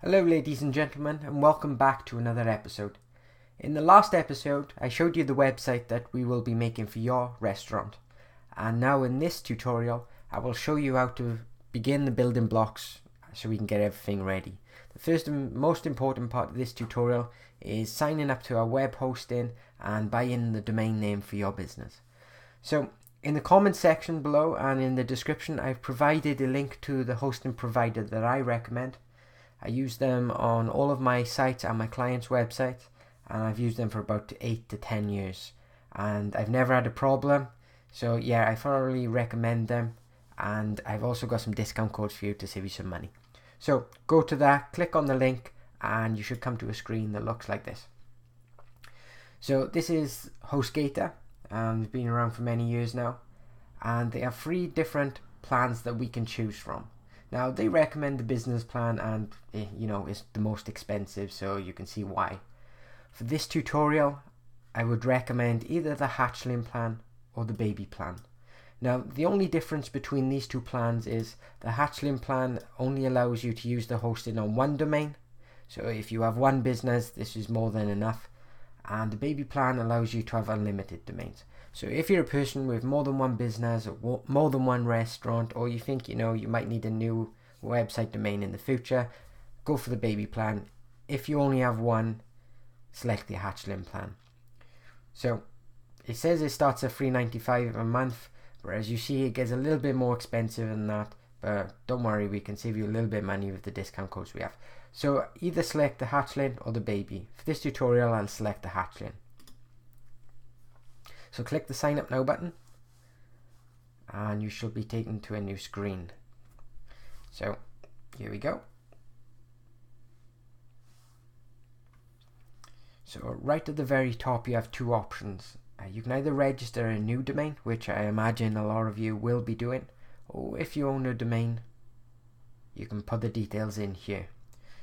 Hello ladies and gentlemen, and welcome back to another episode. In the last episode I showed you the website that we will be making for your restaurant, and now in this tutorial I will show you how to begin the building blocks so we can get everything ready. The first and most important part of this tutorial is signing up to our web hosting and buying the domain name for your business. So in the comments section below and in the description I've provided a link to the hosting provider that I recommend. I use them on all of my sites and my clients' websites, and I've used them for about 8 to 10 years, and I've never had a problem. So yeah, I thoroughly recommend them, and I've also got some discount codes for you to save you some money. So go to that, click on the link, and you should come to a screen that looks like this. So this is HostGator, and it's been around for many years now, and they have 3 different plans that we can choose from. Now they recommend the business plan, and it's the most expensive, so you can see why. For this tutorial I would recommend either the hatchling plan or the baby plan. Now the only difference between these two plans is the hatchling plan only allows you to use the hosting on one domain, so if you have one business this is more than enough, and the baby plan allows you to have unlimited domains. So if you're a person with more than one business or more than one restaurant, or you think you might need a new website domain in the future, go for the baby plan. If you only have one, select the hatchling plan. So it says it starts at $3.95 a month, whereas you see it gets a little bit more expensive than that, but don't worry, we can save you a little bit of money with the discount codes we have. So either select the hatchling or the baby. For this tutorial I'll select the hatchling. So click the sign up now button and you should be taken to a new screen. So here we go. So right at the very top you have 2 options. You can either register a new domain, which I imagine a lot of you will be doing, or if you own a domain you can put the details in here.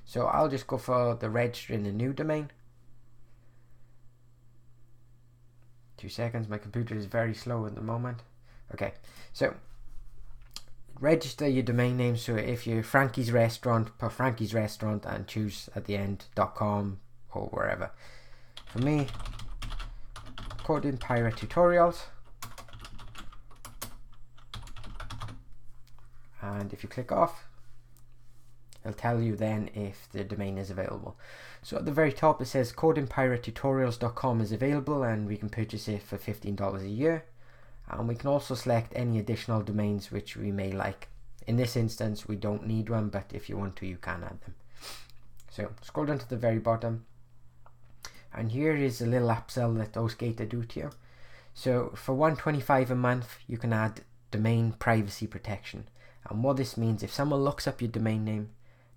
So I'll just go for the registering a new domain. 2 seconds, my computer is very slow at the moment. Okay, so register your domain name. So if you're Frankie's Restaurant, put Frankie's Restaurant and choose at the end .com or wherever. For me, Coding Pirate Tutorials, and if you click off it'll tell you then if the domain is available. So at the very top it says codingpiratetutorials.com is available, and we can purchase it for $15 a year, and we can also select any additional domains which we may like. In this instance we don't need one, but if you want to you can add them. So scroll down to the very bottom, and here is a little upsell that HostGator do to you. So for $125 a month you can add domain privacy protection, and what this means, if someone looks up your domain name,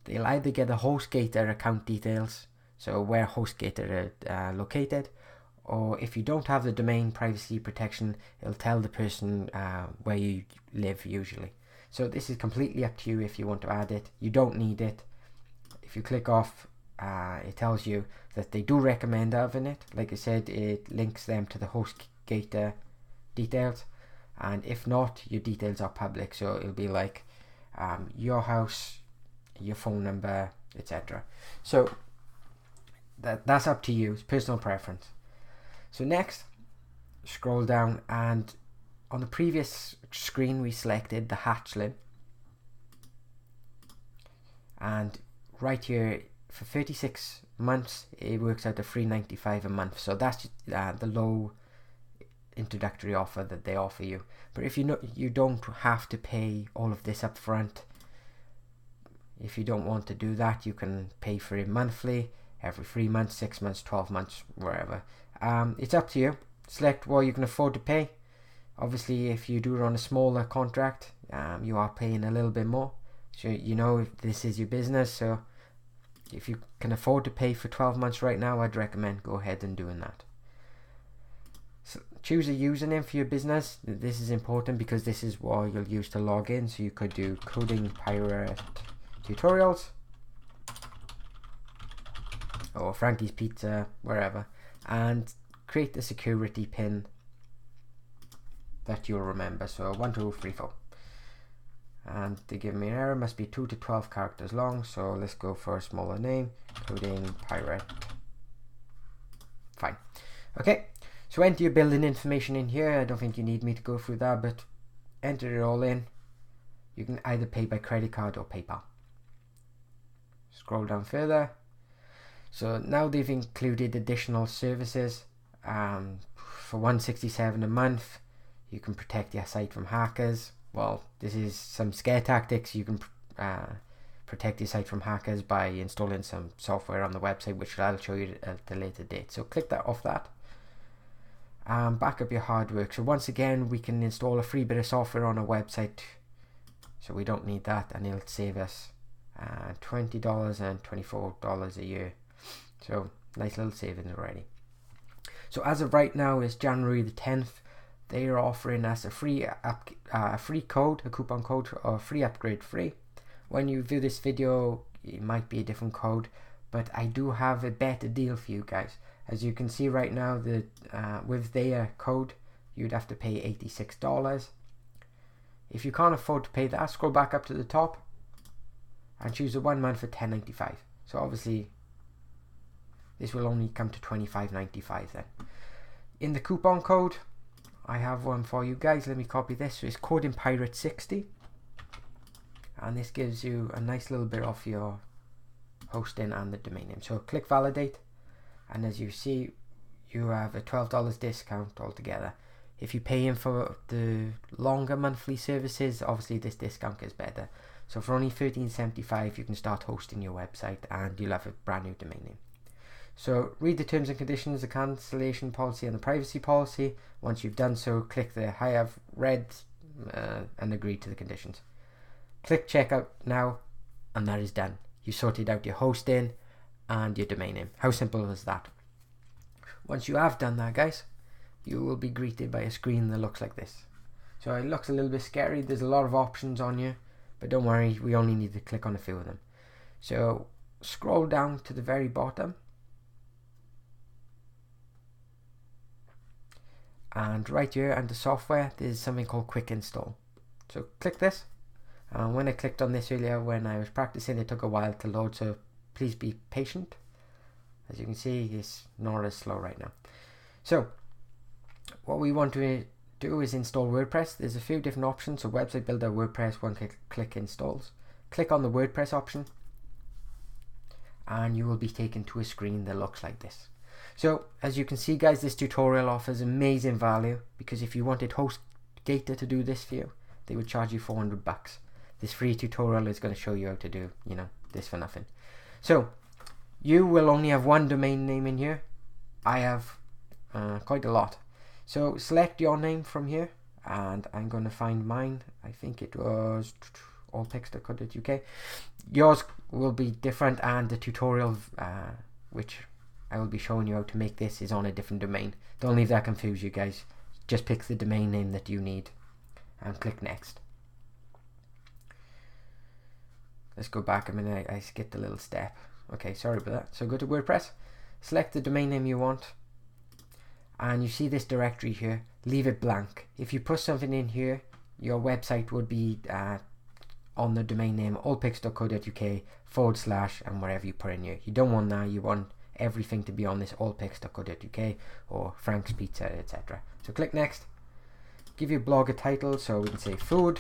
they'll either get the HostGator account details, so where HostGator are located, or if you don't have the domain privacy protection, it'll tell the person where you live usually. So this is completely up to you if you want to add it. You don't need it. If you click off, it tells you that they do recommend having it. Like I said, it links them to the HostGator details, and if not, your details are public, so it'll be like your house, your phone number, etc. So that's up to you, it's personal preference. So next, scroll down, and on the previous screen we selected the hatchling, and right here for 36 months it works out to $3.95 a month. So that's the low introductory offer that they offer you. But if you don't have to pay all of this up front. If you don't want to do that, you can pay for it monthly, every 3 months, 6 months, 12 months, wherever. It's up to you. Select what you can afford to pay. Obviously if you do run a smaller contract, you are paying a little bit more, so if this is your business. So if you can afford to pay for 12 months right now, I'd recommend go ahead and doing that. So choose a username for your business. This is important because this is what you'll use to log in. So you could do Coding Pirate Tutorials or Frankie's Pizza, wherever, and create the security pin that you'll remember. So 1, 2, 3, 4. and they give me an error, must be 2 to 12 characters long, so let's go for a smaller name, including pirate. Fine. Okay, so enter your building information in here. I don't think you need me to go through that, but enter it all in. You can either pay by credit card or PayPal. Scroll down further. So now they've included additional services. For $167 a month, you can protect your site from hackers. Well, this is some scare tactics. You can protect your site from hackers by installing some software on the website, which I'll show you at a later date. So click that off that. Back up your hard work. So once again, we can install a free bit of software on a website, so we don't need that, and it'll save us $20 and $24 a year. So nice little savings already. So as of right now, is January the 10th. They are offering us a free code, a coupon code, or free upgrade free. When you view this video, it might be a different code, but I do have a better deal for you guys. As you can see right now, with their code, you'd have to pay $86. If you can't afford to pay that, scroll back up to the top and choose the 1 month for $10.95. So obviously, this will only come to $25.95 then. In the coupon code, I have one for you guys. Let me copy this. So it's coding pirate 60, and this gives you a nice little bit off your hosting and the domain name. So click validate, and as you see, you have a $12 discount altogether. If you pay in for the longer monthly services, obviously this discount is better. So for only $13.75, you can start hosting your website, and you'll have a brand new domain name. So read the terms and conditions, the cancellation policy and the privacy policy. Once you've done so, click the I have read and agree to the conditions. Click checkout now, and that is done. You sorted out your hosting and your domain name. How simple is that? Once you have done that, guys, you will be greeted by a screen that looks like this. So it looks a little bit scary. There's a lot of options on here, but don't worry, we only need to click on a few of them. So scroll down to the very bottom, and right here under software, there's something called quick install. So click this. When I clicked on this earlier when I was practicing, it took a while to load, so please be patient. As you can see, it's not as slow right now. So what we want to do is install WordPress. There's a few different options. So website builder, WordPress, one click installs. Click on the WordPress option, and you will be taken to a screen that looks like this. So as you can see, guys, this tutorial offers amazing value, because if you wanted HostGator to do this for you, they would charge you $400. This free tutorial is going to show you how to do, this for nothing. So you will only have one domain name in here. I have quite a lot. So select your name from here, and I'm going to find mine. I think it was allpics.co.uk. Yours will be different, and the tutorial which I will be showing you how to make this is on a different domain. Don't leave that confuse you guys. Just pick the domain name that you need and click next. Let's go back a minute. I skipped a little step. Okay, sorry about that. So go to WordPress, select the domain name you want, and you see this directory here. Leave it blank. If you put something in here, your website would be on the domain name allpics.co.uk / and wherever you put in here. You don't want that. You want everything to be on this allpics.co.uk or Frank's Pizza, etc. So click next. Give your blog a title, so we can say food.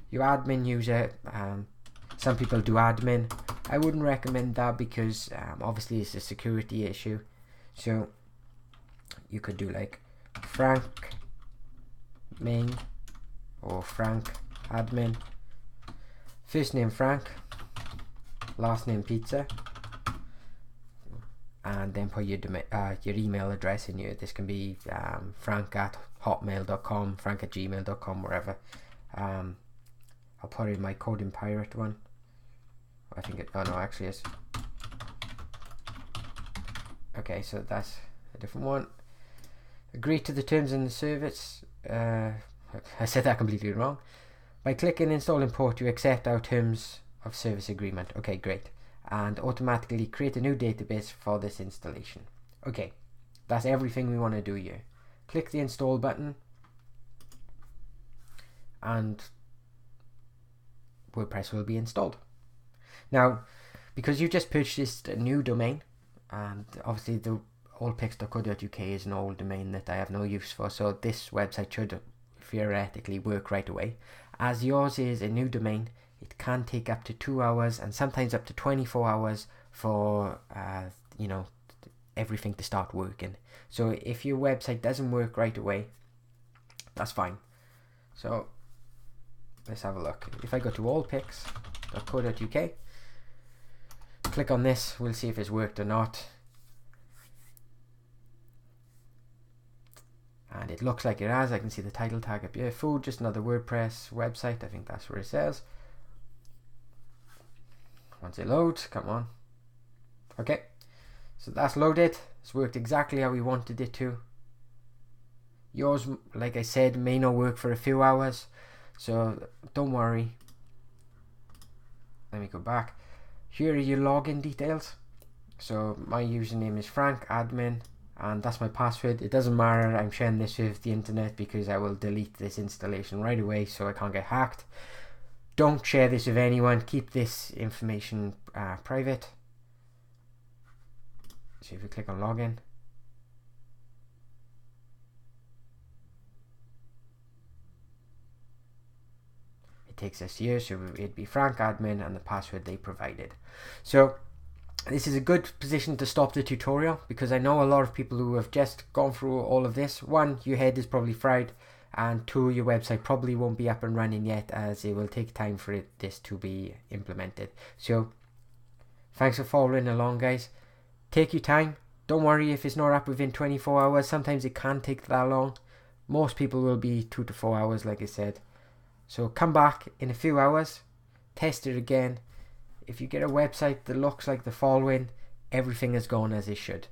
Your admin user, some people do admin. I wouldn't recommend that because obviously it's a security issue. So you could do like Frank main or Frank admin. First name Frank, last name Pizza, and then put your email address in here. This can be frank@hotmail.com, frank@gmail.com, wherever. I'll put in my coding pirate one. I think it, oh no, actually is. Okay, so that's a different one. Agree to the terms and the service. I said that completely wrong. By clicking install import, you accept our terms of service agreement. Okay, great. And automatically create a new database for this installation. Okay, that's everything we want to do here. Click the install button, and WordPress will be installed. Now, because you just purchased a new domain, and obviously the allpics.co.uk is an old domain that I have no use for, so this website should theoretically work right away. As yours is a new domain, it can take up to 2 hours and sometimes up to 24 hours for everything to start working. So if your website doesn't work right away, that's fine. So let's have a look. If I go to allpics.co.uk, click on this, we'll see if it's worked or not. And it looks like it has. I can see the title tag up here. Food, just another WordPress website. I think that's where it says. Once it loads, come on. Okay, so that's loaded. It's worked exactly how we wanted it to. Yours, like I said, may not work for a few hours, so don't worry. Let me go back. Here are your login details. So my username is Frank admin, and that's my password. It doesn't matter, I'm sharing this with the internet because I will delete this installation right away so I can't get hacked. Don't share this with anyone, keep this information private. So if you click on login, it takes us here, so it'd be Frank admin and the password they provided. So this is a good position to stop the tutorial, because I know a lot of people who have just gone through all of this. One, your head is probably fried, and two, your website probably won't be up and running yet, as it will take time for this to be implemented. So thanks for following along, guys. Take your time. Don't worry if it's not up within 24 hours. Sometimes it can take that long. Most people will be 2 to 4 hours, like I said. So come back in a few hours, test it again. If you get a website that looks like the following, everything is gone as it should.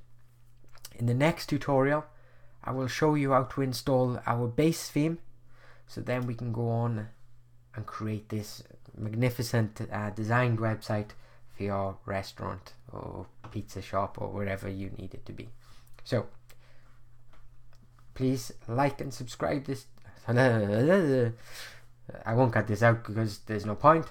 In the next tutorial, I will show you how to install our base theme, so then we can go on and create this magnificent designed website for your restaurant or pizza shop or wherever you need it to be. So please like and subscribe this. I won't cut this out because there's no point.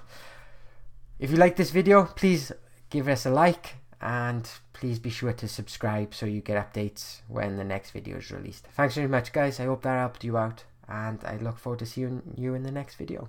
If you like this video, please give us a like, and please be sure to subscribe so you get updates when the next video is released. Thanks very much, guys. I hope that helped you out, and I look forward to seeing you in the next video.